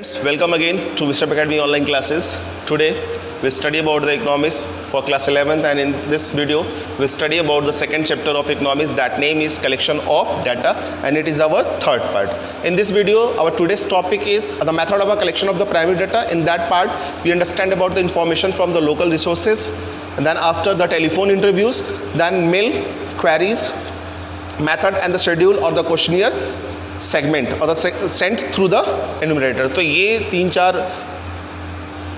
Welcome again to Vistap Academy online classes. Today we study about the economics for class 11th, and in this video we study about the second chapter of economics. That name is collection of data, and it is our third part. In this video our today's topic is the method of a collection of the primary data. In that part we understand about the information from the local resources, and then after the telephone interviews, then mail queries, method and the schedule or the questionnaire segment और Saint through the एनुमरेटर. तो ये 3-4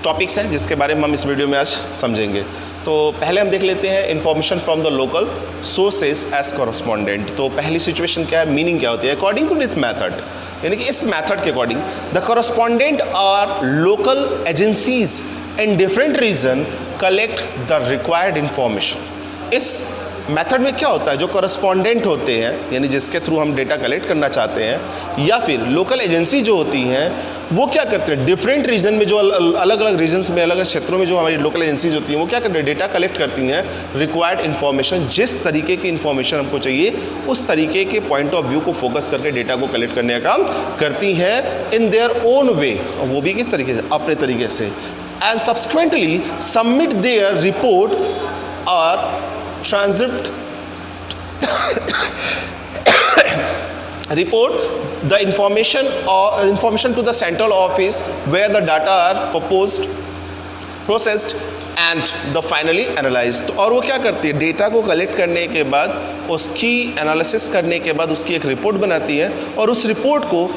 topics हैं जिसके बारे में हम इस video में आज समझेंगे. तो पहले हम देख लेते हैं information from the local sources as correspondent. तो पहली सिचुएशन क्या है, मीनिंग क्या होती है अकॉर्डिंग टू दिस मैथड, यानी कि इस मैथड के according the correspondent are local agencies in different region collect the required information. इस मेथड में क्या होता है, जो कॉरस्पॉन्डेंट होते हैं यानी जिसके थ्रू हम डेटा कलेक्ट करना चाहते हैं, या फिर लोकल एजेंसी जो होती हैं, वो क्या करते हैं डिफरेंट रीजन में, जो अलग अलग रीजन्स में, अलग अलग क्षेत्रों में जो हमारी लोकल एजेंसीज होती हैं, वो क्या करते हैं डेटा कलेक्ट करती हैं रिक्वायर्ड इन्फॉर्मेशन. जिस तरीके की इन्फॉर्मेशन हमको चाहिए उस तरीके के पॉइंट ऑफ व्यू को फोकस करके डेटा को कलेक्ट करने का काम करती हैं इन देयर ओन वे, और वो भी किस तरीके से, अपने तरीके से. And subsequently submit there report और transcript report the information to the central office where the data are processed and the finally analyzed. और वो क्या करती है, डेटा को कलेक्ट करने के बाद उसकी एनालिसिस करने के बाद उसकी एक रिपोर्ट बनाती है, और उस रिपोर्ट को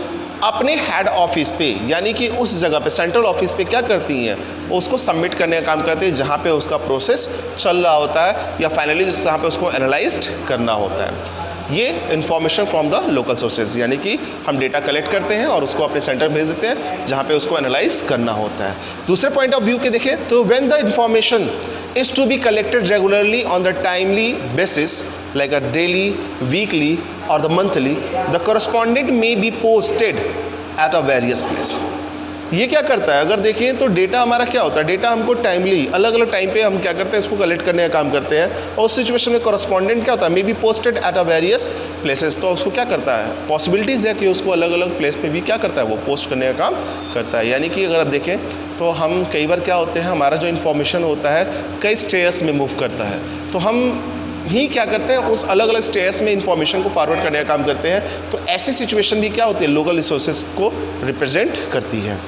अपने हेड ऑफिस पे यानी कि उस जगह पे सेंट्रल ऑफिस पे क्या करती हैं, उसको सबमिट करने का काम करते हैं जहाँ पे उसका प्रोसेस चल रहा होता है, या फाइनली जहाँ पे उसको एनालाइज्ड करना होता है. ये information from the local sources, यानी कि हम डेटा कलेक्ट करते हैं और उसको अपने सेंटर भेज देते हैं जहाँ पे उसको एनालाइज करना होता है. दूसरे पॉइंट ऑफ व्यू के देखें तो when the information is to be collected regularly on the timely basis like a daily, weekly or the monthly, the correspondent may be posted at a various place. ये क्या करता है, अगर देखें तो डेटा हमारा क्या होता है, डेटा हमको टाइमली अलग अलग टाइम पे हम क्या करते हैं, इसको कलेक्ट करने का काम करते हैं, और उस सिचुएशन में कॉरस्पॉन्डेंट क्या होता है, may be posted at a various places. तो उसको क्या करता है, पॉसिबिलिटीज़ है कि उसको अलग अलग प्लेस पे भी क्या करता है, वो पोस्ट करने का काम करता है. यानी कि अगर आप देखें तो हम कई बार क्या होते हैं, हमारा जो इन्फॉर्मेशन होता है कई स्टेयर्स में मूव करता है, तो हम ही क्या करते हैं उस अलग अलग स्टेयर्स में इंफॉर्मेशन को फॉरवर्ड करने का काम करते हैं. तो ऐसी सिचुएशन भी क्या होती है, लोकल रिसोर्सेज को रिप्रेजेंट करती है.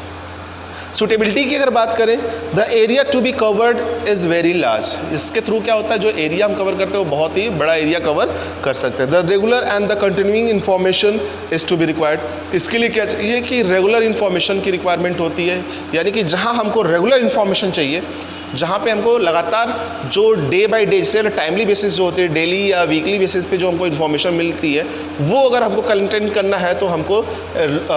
सूटेबिलिटी की अगर बात करें, the area to be covered is very large. इसके थ्रू क्या होता है, जो एरिया हम कवर करते हैं वो बहुत ही बड़ा एरिया कवर कर सकते हैं. The regular and the continuing information is to be required. इसके लिए क्या चाहिए कि रेगुलर इन्फॉर्मेशन की रिक्वायरमेंट होती है, यानी कि जहाँ हमको रेगुलर इन्फॉर्मेशन चाहिए, जहाँ पे हमको लगातार जो डे बाय डे जैसे टाइमली बेसिस जो होती है, डेली या वीकली बेसिस पे जो हमको इन्फॉर्मेशन मिलती है, वो अगर हमको कंटेंट करना है तो हमको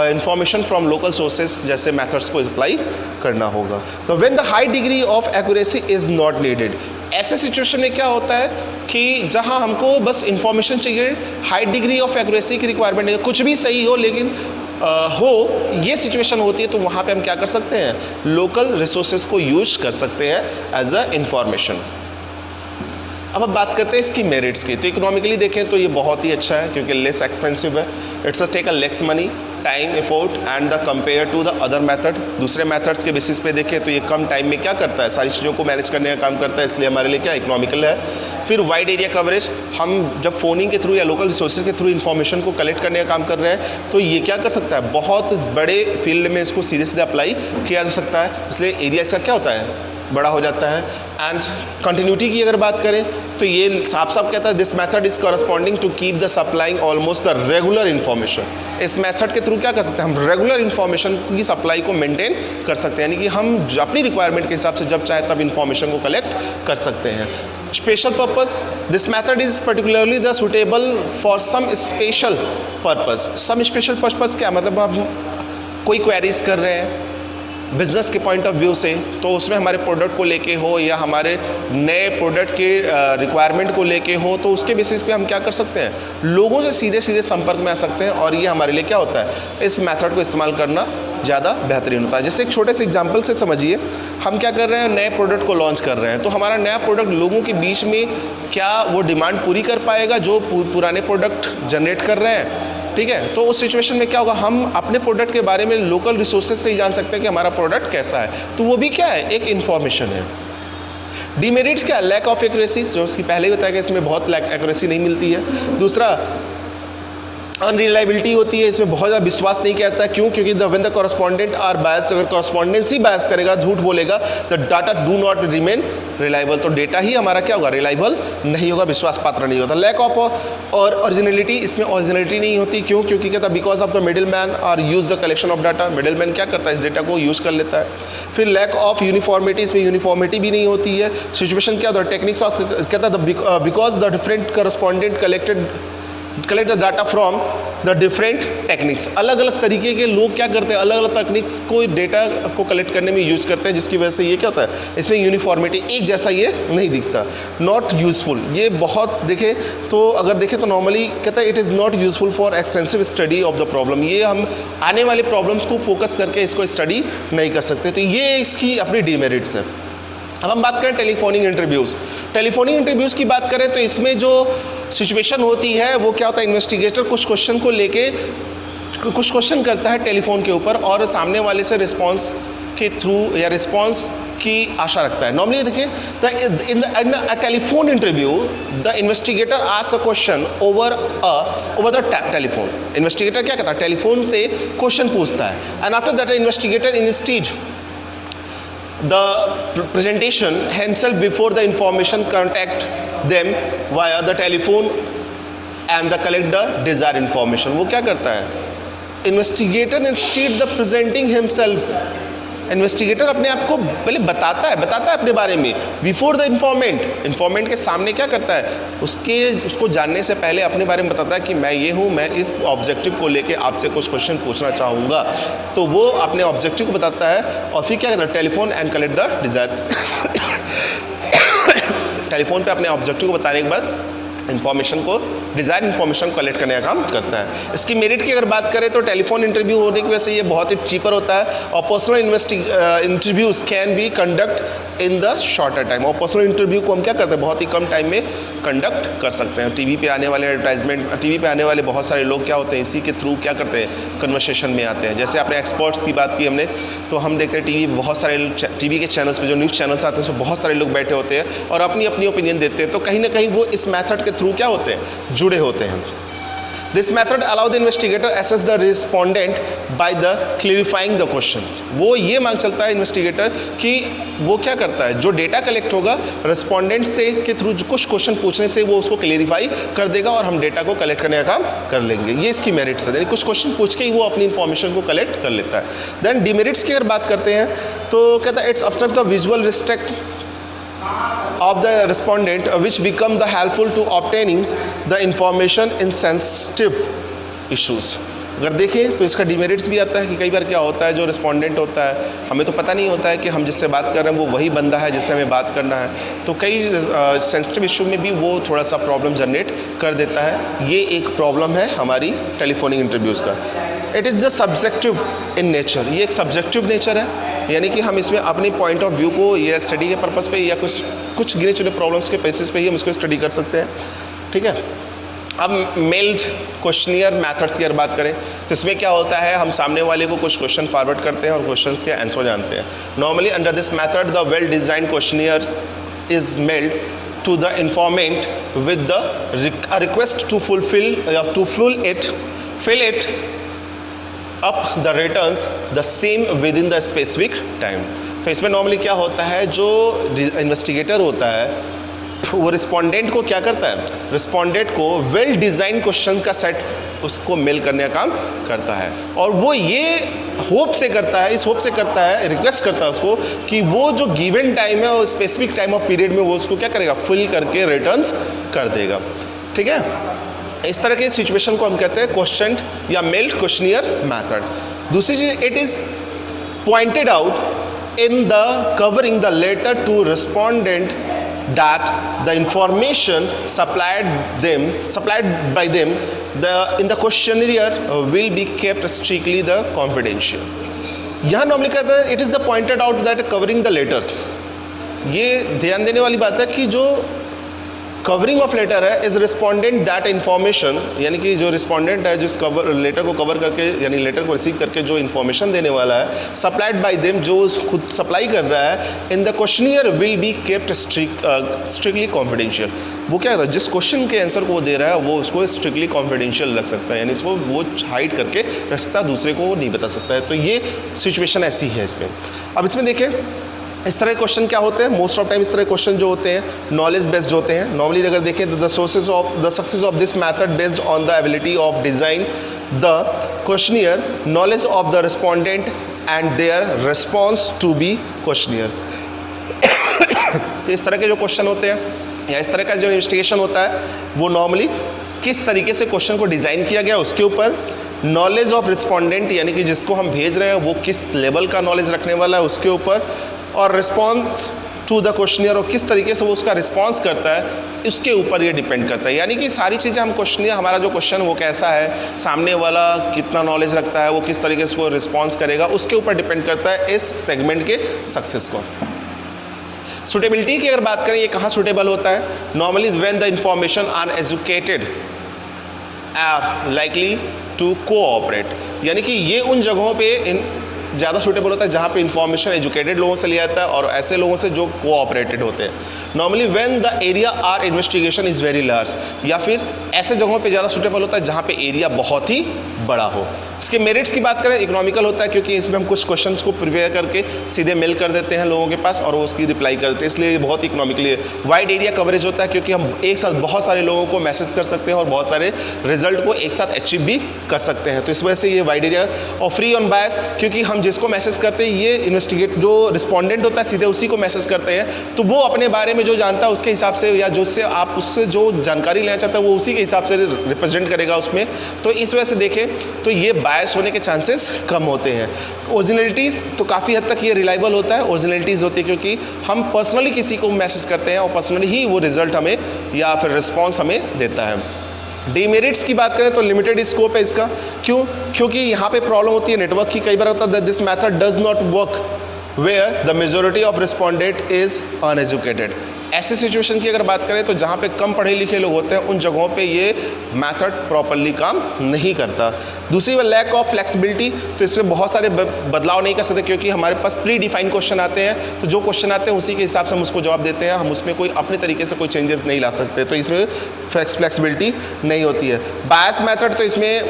इन्फॉर्मेशन फ्रॉम लोकल सोर्सेज जैसे मेथड्स को अप्लाई करना होगा. तो when the high degree of accuracy is not needed, ऐसे सिचुएशन में क्या होता है कि जहां हमको बस इंफॉर्मेशन चाहिए, हाई डिग्री ऑफ एक्यूरेसी की रिक्वायरमेंट है, कुछ भी सही हो लेकिन ये सिचुएशन होती है, तो वहाँ पे हम क्या कर सकते हैं, लोकल रिसोर्सेज को यूज कर सकते हैं एज अ इंफॉर्मेशन. अब हम बात करते हैं इसकी मेरिट्स की. तो इकोनॉमिकली देखें तो ये बहुत ही अच्छा है क्योंकि लेस एक्सपेंसिव है. It's a take a less money, time, effort and the compare to the other method. दूसरे मेथड्स के बेसिस पे देखें तो ये कम टाइम में क्या करता है, सारी चीज़ों को मैनेज करने का काम करता है, इसलिए हमारे लिए क्या इकोनॉमिकल है. फिर वाइड एरिया कवरेज, हम जब फोनिंग के थ्रू या लोकल रिसोर्सेज के थ्रू इन्फॉर्मेशन को कलेक्ट करने का काम कर रहे हैं, तो ये क्या कर सकता है, बहुत बड़े फील्ड में इसको सीधे सीधे अप्लाई किया जा सकता है, इसलिए एरिया इसका क्या होता है, बड़ा हो जाता है. एंड कंटिन्यूटी की अगर बात करें तो ये साफ साफ कहता है, this method is corresponding to keep the supplying almost the regular information. इस मेथड के थ्रू क्या कर सकते हैं, हम रेगुलर इन्फॉर्मेशन की सप्लाई को मेंटेन कर सकते हैं, यानी कि हम अपनी रिक्वायरमेंट के हिसाब से जब चाहे तब इन्फॉर्मेशन को कलेक्ट कर सकते हैं. Special purpose, this method is particularly the suitable for some special purpose. Some special purpose क्या मतलब, हम कोई क्वेरीज कर रहे हैं बिजनेस के पॉइंट ऑफ व्यू से, तो उसमें हमारे प्रोडक्ट को लेके हो या हमारे नए प्रोडक्ट के रिक्वायरमेंट को लेके हो, तो उसके बेसिस पे हम क्या कर सकते हैं, लोगों से सीधे सीधे संपर्क में आ सकते हैं, और ये हमारे लिए क्या होता है, इस मेथड को इस्तेमाल करना ज़्यादा बेहतरीन होता है. जैसे एक छोटे से एग्जांपल से समझिए, हम क्या कर रहे हैं, नए प्रोडक्ट को लॉन्च कर रहे हैं, तो हमारा नया प्रोडक्ट लोगों के बीच में क्या वो डिमांड पूरी कर पाएगा जो पुराने प्रोडक्ट जनरेट कर रहे हैं, ठीक है। तो उस सिचुएशन में क्या होगा, हम अपने प्रोडक्ट के बारे में लोकल रिसोर्सेज से ही जान सकते हैं कि हमारा प्रोडक्ट कैसा है, तो वो भी क्या है, एक इन्फॉर्मेशन है। डीमेरिट्स क्या, लैक ऑफ एक्यूरेसी, जो उसकी पहले ही बताया कि इसमें बहुत लैक एक्यूरेसी नहीं मिलती है। दूसरा अनरिलायबिलिटी होती है, इसमें बहुत ज़्यादा विश्वास नहीं किया जाता है। क्यों? क्योंकि when the correspondent are biased, अगर कॉरस्पॉन्डेंस ही बायस करेगा, झूठ बोलेगा, the data do not remain reliable, तो डेटा ही हमारा क्या होगा, रिलायबल नहीं होगा, विश्वास पात्र नहीं होता। लैक ऑफ और ओरिजिनलिटी, इसमें ओरिजिनलिटी नहीं होती। क्यों? क्योंकि कहता है because of the middle man are use the collection of data, middle man क्या करता है, इस डेटा को यूज़ कर लेता है। फिर लैक ऑफ यूनिफॉर्मिटी, इसमें यूनिफॉर्मिटी भी नहीं होती है। सिचुएशन क्या होता है, टेक्निक्स ऑफ, कहता है because the different correspondent collect the data from the different techniques, अलग अलग तरीके के लोग क्या करते हैं, अलग अलग टेक्निक्स को डेटा को कलेक्ट करने में यूज करते हैं, जिसकी वजह से ये क्या होता है, इसमें यूनिफॉर्मिटी एक जैसा ये नहीं दिखता। नॉट यूजफुल, ये बहुत देखें तो, अगर देखें तो नॉर्मली कहता है it is not useful for extensive study of the problem, ये हम आने वाले प्रॉब्लम्स को फोकस करके इसको स्टडी नहीं कर सकते, तो ये इसकी अपनी डीमेरिट्स है। अब हम बात करें टेलीफोनिक इंटरव्यूज़। टेलीफोनिक इंटरव्यूज़ की बात करें तो इसमें जो सिचुएशन होती है वो क्या होता है, इन्वेस्टिगेटर कुछ क्वेश्चन को लेके कुछ क्वेश्चन करता है टेलीफोन के ऊपर और सामने वाले से रिस्पांस के थ्रू या रिस्पांस की आशा रखता है। नॉर्मली देखिए in a telephone interview the investigator ask a question over the telephone. Investigator क्या करता है, टेलीफोन से क्वेश्चन पूछता है, and after that investigator instead the presentation himself before the information contact them via the telephone and the collect the desired information। वो क्या करता है, investigator instead the presenting himself, investigator अपने आप को पहले बताता है अपने बारे में, बिफोर द इन्फॉर्मेंट के सामने क्या करता है, उसको जानने से पहले अपने बारे में बताता है कि मैं ये हूँ, मैं इस ऑब्जेक्टिव को लेके आपसे कुछ क्वेश्चन पूछना चाहूँगा, तो वो अपने ऑब्जेक्टिव को बताता है और फिर क्या करता है, telephone and collect the desire telephone पे अपने ऑब्जेक्टिव को बताने के बाद इन्फॉर्मेशन को, डिज़ायर इन्फॉर्मेशन कलेक्ट करने का काम करता है। इसकी मेरिट की अगर बात करें तो टेलीफोन इंटरव्यू होने की वजह से ये बहुत ही चीपर होता है और personal interviews can be conduct in the shorter time, और पर्सनल इंटरव्यू को हम क्या करते हैं, बहुत ही कम टाइम में कंडक्ट कर सकते हैं। टीवी पे आने वाले एडवर्टाइजमेंट, टीवी पे आने वाले बहुत सारे लोग क्या होते हैं, इसी के थ्रू क्या करते हैं, कन्वर्सेशन में आते हैं। जैसे आपने एक्सपर्ट्स की बात की हमने, तो हम देखते हैं टीवी बहुत सारे टीवी के चैनल्स पे जो न्यूज़ चैनल्स आते हैं उसमें बहुत सारे लोग बैठे होते हैं और अपनी अपनी ओपिनियन देते हैं, तो कहीं ना कहीं वो इस मेथड के थ्रू क्या होते हैं, जुड़े होते हैं। This method allow the investigator assess the respondent by the clarifying the questions. वो ये मांग चलता है इन्वेस्टिगेटर कि वो क्या करता है, जो डेटा कलेक्ट होगा रिस्पोंडेंट से के थ्रू कुछ क्वेश्चन पूछने से वो उसको क्लियरिफाई कर देगा और हम डेटा को कलेक्ट करने का काम कर लेंगे। ये इसकी मेरिट्स है, यानी कुछ क्वेश्चन पूछ के ही वो अपनी इन्फॉर्मेशन को कलेक्ट कर लेता है। देन डिमेरिट्स की अगर बात करते हैं तो कहता है it's obstruct the visual restricts of the respondent which become the helpful to obtaining the information in sensitive issues। अगर देखें तो इसका डिमेरिट्स भी आता है कि कई बार क्या होता है, जो रिस्पोंडेंट होता है हमें तो पता नहीं होता है कि हम जिससे बात कर रहे हैं वो वही बंदा है जिससे हमें बात करना है, तो कई सेंसिटिव इशू में भी वो थोड़ा सा प्रॉब्लम जनरेट कर देता है। ये एक प्रॉब्लम है हमारी टेलीफोनिक इंटरव्यूज़ का। It is the subjective in nature, ये एक सब्जेक्टिव नेचर है, यानी कि हम इसमें अपने पॉइंट ऑफ व्यू को या स्टडी के पर्पस पे या कुछ गिने चुने प्रॉब्लम्स के बेसिस पे ही हम इसको स्टडी कर सकते हैं। ठीक है, अब मेल्ड क्वेश्चनियर मैथड्स की अगर बात करें तो इसमें क्या होता है, हम सामने वाले को कुछ क्वेश्चन फॉरवर्ड करते हैं और क्वेश्चंस के आंसर जानते हैं। Normally under this method the well designed questionnaires is mailed to the informant with the request to fill it up the returns the same within the specific time। तो इसमें normally क्या होता है, जो investigator होता है वो रिस्पोंडेंट को क्या करता है, रिस्पोंडेंट को वेल डिज़ाइन क्वेश्चन का सेट उसको मेल करने का काम करता है और वो ये होप से करता है, इस होप से करता है, रिक्वेस्ट करता है उसको कि वो जो गिवन टाइम है और स्पेसिफिक टाइम ऑफ पीरियड में वो उसको क्या करेगा, फिल करके रिटर्न्स कर देगा। ठीक है, इस तरह के सिचुएशन को हम कहते हैं क्वेश्चन या मेल्ड क्वेश्चनियर मैथड। दूसरी चीज, it is pointed out in the covering the letter to respondent that the information supplied by them in the questionnaire will be kept strictly the confidential। यहाँ normally कहता है it is the pointed out that covering the letters. ये ध्यान देने वाली बात है कि जो कवरिंग ऑफ लेटर है इज रिस्पोंडेंट दैट इन्फॉर्मेशन, यानी कि जो रिस्पोंडेंट है जिस लेटर को कवर करके यानी लेटर को रिसीव करके जो इन्फॉर्मेशन देने वाला है, सप्लाइड बाय देम, जो खुद सप्लाई कर रहा है, in the questionnaire will be kept strictly confidential. वो क्या होता है, जिस क्वेश्चन के आंसर को वो दे रहा है वो उसको स्ट्रिक्टली कॉन्फिडेंशियल रख सकता है, यानी इसको वो हाइड करके रख सकता, दूसरे को वो नहीं बता सकता है। तो ये सिचुएशन ऐसी है इसमें। अब इसमें देखें इस तरह के क्वेश्चन क्या होते हैं, मोस्ट ऑफ टाइम इस तरह के क्वेश्चन जो होते हैं नॉलेज बेस्ड होते हैं। नॉर्मली अगर देखें तो the sources of the success of this method based on the ability of design the questionnaire, knowledge of the respondent and their response to be questionnaire. तो इस तरह के जो क्वेश्चन होते हैं या इस तरह का जो इन्वेस्टिगेशन होता है वो नॉर्मली किस तरीके से क्वेश्चन को डिज़ाइन किया गया उसके ऊपर, नॉलेज ऑफ रिस्पोंडेंट यानी कि जिसको हम भेज रहे हैं वो किस लेवल का नॉलेज रखने वाला है उसके ऊपर, और रिस्पॉन्स टू द क्वेश्चनियर और किस तरीके से वो उसका रिस्पॉन्स करता है इसके ऊपर ये डिपेंड करता है। यानी कि सारी चीज़ें हम क्वेश्चनियर, हमारा जो क्वेश्चन वो कैसा है, सामने वाला कितना नॉलेज रखता है, वो किस तरीके से वो रिस्पॉन्स करेगा, उसके ऊपर डिपेंड करता है इस सेगमेंट के सक्सेस को। सुटेबिलिटी की अगर बात करें, ये कहाँ सुटेबल होता है, normally when the information are educated are likely to cooperate, यानी कि ये उन जगहों पे ज़्यादा सूटेबल होता है जहाँ पे इंफॉर्मेशन एजुकेटेड लोगों से लिया जाता है और ऐसे लोगों से जो कोऑपरेटेड होते हैं। Normally when the area are investigation is very large, या फिर ऐसे जगहों पे ज़्यादा सूटेबल होता है जहाँ पे एरिया बहुत ही बड़ा हो। इसके मेरिट्स की बात करें, इकोनॉमिकल होता है क्योंकि इसमें हम कुछ क्वेश्चंस को प्रिपेयर करके सीधे मेल कर देते हैं लोगों के पास और वो उसकी रिप्लाई कर देते हैं, इसलिए बहुत इकोनॉमिकली है। वाइड एरिया कवरेज होता है क्योंकि हम एक साथ बहुत सारे लोगों को मैसेज कर सकते हैं और बहुत सारे रिजल्ट को एक साथ अचीव भी कर सकते हैं, तो इस वजह से ये वाइड एरिया। और फ्री ऑन बायस, क्योंकि हम जिसको मैसेज करते हैं ये इन्वेस्टिगेट जो रिस्पॉन्डेंट होता है सीधे उसी को मैसेज करते हैं, तो वो अपने बारे में जो जानता है उसके हिसाब से या जो से आप उससे जो जानकारी लेना चाहता है वो उसी के हिसाब से रिप्रेजेंट करेगा उसमें, तो इस वजह से देखें तो ये बायस होने के चांसेस कम होते हैं। ओरिजिनलिटीज़ तो काफ़ी हद तक ये रिलायबल होता है, ओरिजिनलिटीज़ होती है क्योंकि हम पर्सनली किसी को मैसेज करते हैं और पर्सनली ही वो रिजल्ट हमें या फिर रिस्पॉन्स हमें देता है। डीमेरिट्स की बात करें तो लिमिटेड स्कोप है इसका, क्यों, क्योंकि यहाँ पे प्रॉब्लम होती है नेटवर्क की। कई बार होता है this method does not work where the majority of respondent is uneducated. ऐसी सिचुएशन की अगर बात करें तो जहाँ पे कम पढ़े लिखे लोग होते हैं उन जगहों पे ये मेथड प्रॉपरली काम नहीं करता। दूसरी बात लैक ऑफ फ्लेक्सिबिलिटी, तो इसमें बहुत सारे बदलाव नहीं कर सकते क्योंकि हमारे पास प्री डिफाइंड क्वेश्चन आते हैं, तो जो क्वेश्चन आते हैं उसी के हिसाब से हम उसको जवाब देते हैं, हम उसमें कोई अपने तरीके से कोई चेंजेस नहीं ला सकते, तो इसमें फ्लेक्सिबिलिटी नहीं होती है। बायस मेथड, तो इसमें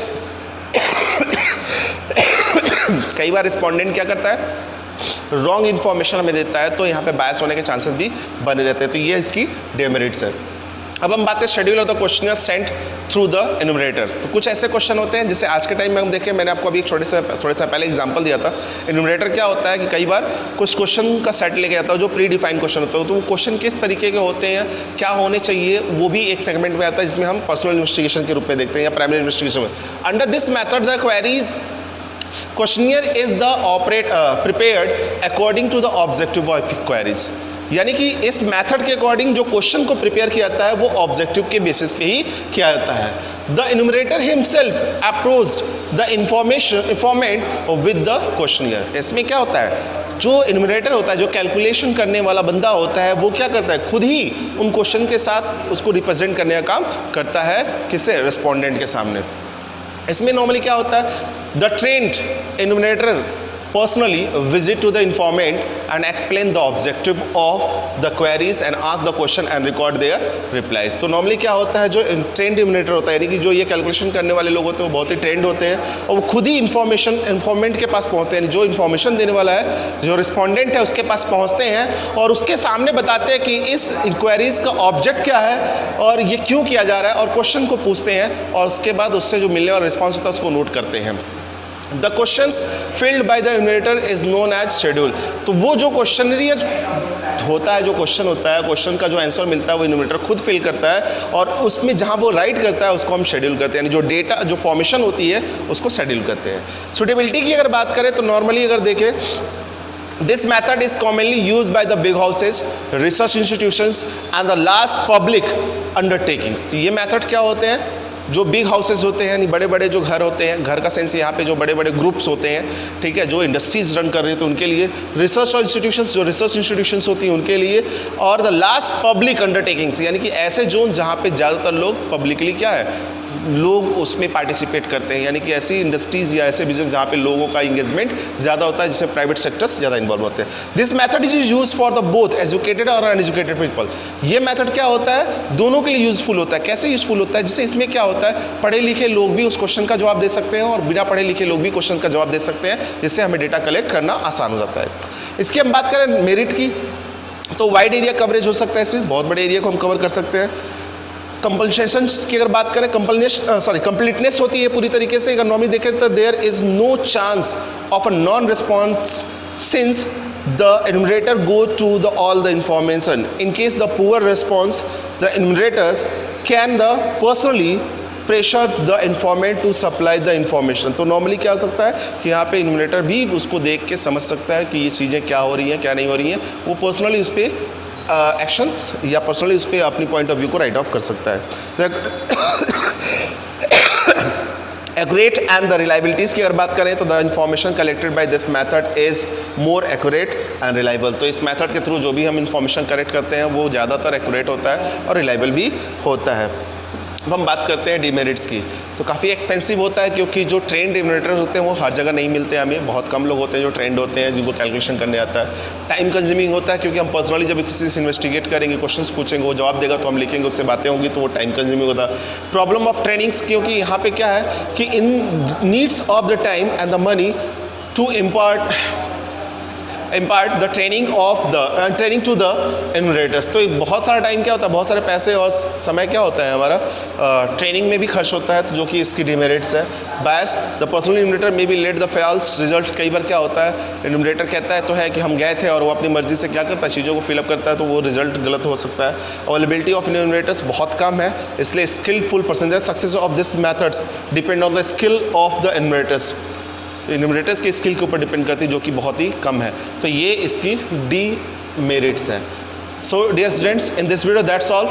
कई बार रिस्पॉन्डेंट क्या करता है, रॉन्ग इन्फॉर्मेशन हमें देता है, तो यहाँ पे बायस होने के चांसेस भी बने रहते हैं, तो ये इसकी डेमेरिट्स है। अब हम बात करें schedule of the question Saint through the एनुमरेटर, तो कुछ ऐसे क्वेश्चन होते हैं जैसे आज के टाइम में हम देखें, मैंने आपको अभी एक थोड़े सा पहले एग्जांपल दिया था। एनुमरेटर क्या होता है कि कई बार कुछ क्वेश्चन का सेट लेके आता है जो प्री डिफाइंड क्वेश्चन होता है, तो वो क्वेश्चन किस तरीके के होते हैं, क्या होने चाहिए, वो भी एक सेगमेंट में आता है जिसमें हम पर्सनल इन्वेस्टिगेशन के रूप में देखते हैं या प्राइमरी इन्वेस्टिगेशन में। Under this method the queries questionnaire is the prepared according to the objective of queries, यानी कि इस मेथड के अकॉर्डिंग जो क्वेश्चन को प्रिपेयर किया जाता है वो ऑब्जेक्टिव के बेसिस पे ही किया जाता है। The enumerator himself approached the इंफॉर्मेंट with the questionnaire. इसमें क्या होता है, जो इन्यूमरेटर होता है, जो कैलकुलेशन करने वाला बंदा होता है, वो क्या करता है, खुद ही उन क्वेश्चन के साथ उसको रिप्रेजेंट करने का काम करता है, किससे, रिस्पोंडेंट के सामने। इसमें नॉर्मली क्या होता है, the trend enumerator personally visit to the informant and explain the objective of the queries and ask the question and record their replies। तो नॉर्मली क्या होता है, जो ट्रेंड इन्यूमरेटर होता है, यानी कि जो ये कैलकुलेशन करने वाले लोग होते हैं वो बहुत ही ट्रेंड होते हैं और वो खुद ही इन्फॉर्मेंट के पास पहुँचते हैं, जो इन्फॉर्मेशन देने वाला है, जो रिस्पॉन्डेंट है उसके पास पहुँचते हैं और उसके सामने बताते हैं कि इस इंक्वायरीज का ऑब्जेक्ट क्या है और ये क्यों किया जा रहा है, और क्वेश्चन को पूछते हैं और उसके बाद उससे जो मिलने वाला रिस्पॉन्स होता है उसको नोट करते हैं। The questions filled by the enumerator is known as schedule. तो वो जो क्वेश्चनरियर होता है, जो क्वेश्चन होता है, क्वेश्चन का जो आंसर मिलता है वो इन्यूमरेटर खुद फिल करता है और उसमें जहाँ वो राइट करता है उसको हम शेड्यूल करते हैं, यानी जो डेटा, जो फॉर्मेशन होती है उसको शेड्यूल करते हैं। सुटेबिलिटी की अगर बात करें तो नॉर्मली अगर देखें, this method is commonly used by the big houses, research institutions and the large public undertakings। तो ये मेथड क्या होते हैं, जो बिग हाउसेज होते हैं, यानी बड़े बड़े जो घर होते हैं, घर का सेंस यहाँ पे जो बड़े बड़े ग्रुप्स होते हैं, ठीक है, जो इंडस्ट्रीज रन कर रही है तो उनके लिए, रिसर्च इंस्टीट्यूशंस, जो रिसर्च इंस्टीट्यूशंस होती हैं उनके लिए, और द लास्ट पब्लिक अंडरटेकिंग्स, यानी कि ऐसे जोन जहाँ पे ज़्यादातर लोग पब्लिकली क्या है, लोग उसमें पार्टिसिपेट करते हैं, यानी कि ऐसी इंडस्ट्रीज़ या ऐसे बिजनेस जहाँ पे लोगों का इंगेजमेंट ज़्यादा होता है, जिससे प्राइवेट सेक्टर्स ज़्यादा इन्वॉल्व होते हैं। This method is use for the both educated और अनएजुकेटेड पीपल। ये मेथड क्या होता है, दोनों के लिए यूजफुल होता है। कैसे यूजफुल होता है, जिससे इसमें क्या होता है, पढ़े लिखे लोग भी उस क्वेश्चन का जवाब दे सकते हैं और बिना पढ़े लिखे लोग भी क्वेश्चन का जवाब दे सकते हैं, जिससे हमें डेटा कलेक्ट करना आसान हो जाता है। इसकी हम बात करें मेरिट की, तो वाइड एरिया कवरेज हो सकता है, इसमें बहुत बड़े एरिया को हम कवर कर सकते हैं। कंपनसेशंस की अगर बात करें, कंप्लीटनेस होती है पूरी तरीके से। इकोनॉमी देखें तो there is no chance of a non response since the enumerator go to the all the information. In case the poor response, the enumerators can the personally pressure the informant to supply the information. तो normally क्या हो सकता है कि यहाँ पे enumerator भी उसको देख के समझ सकता है कि ये चीज़ें क्या हो रही हैं, क्या नहीं हो रही हैं, वो पर्सनली उस पर एक्शंस या पर्सनली उस पर अपनी पॉइंट ऑफ व्यू को राइट ऑफ कर सकता है। तो एक्यूरेट एंड द रिलायबिलिटीज़ की अगर बात करें तो the information collected by this method is more accurate and reliable. तो इस मेथड के थ्रू जो भी हम इंफॉर्मेशन कलेक्ट करते हैं वो ज़्यादातर एक्यूरेट होता है और रिलायबल भी होता है। अब हम बात करते हैं डिमेरिट्स की, तो काफ़ी एक्सपेंसिव होता है, क्योंकि जो ट्रेंड डिमेरिटर होते हैं वो हर जगह नहीं मिलते हैं हमें, बहुत कम लोग होते हैं जो ट्रेंड होते हैं जिनको कैलकुलेशन करने आता है। टाइम कंज्यूमिंग होता है, क्योंकि हम पर्सनली जब किसी से इन्वेस्टिगेट करेंगे, क्वेश्चंस पूछेंगे, वो जवाब देगा तो हम लिखेंगे, उससे बातें होंगी, तो वो टाइम कंज्यूमिंग होता है। प्रॉब्लम ऑफ ट्रेनिंग्स, क्योंकि यहाँ पे क्या है कि in needs of the time and the money to impart the training to the enumerators. तो बहुत सारा टाइम क्या होता है, बहुत सारे पैसे और समय क्या होता है हमारा ट्रेनिंग में भी खर्च होता है, तो जो कि इसकी डिमेरिट्स है। Bias the personal enumerator may be let the false result. कई बार क्या होता है, एनुमरेटर कहता है तो है कि हम गए थे और वो अपनी मर्जी से क्या करता है, चीज़ों को फिलअप करता है, तो वो रिजल्ट गलत हो सकता है। अवेलेबिलिटी ऑफ एनुमरेटर्स बहुत कम है, इसलिए skillful percentage success of this methods depend on the skill of the enumerators. Enumerators की स्किल के ऊपर डिपेंड करती है, जो कि बहुत ही कम है। तो ये इसकी डिमेरिट्स हैं। So dear students, in this video that's all.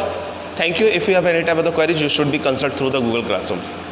Thank you. If you have any type of the queries, you should be consult through the Google Classroom.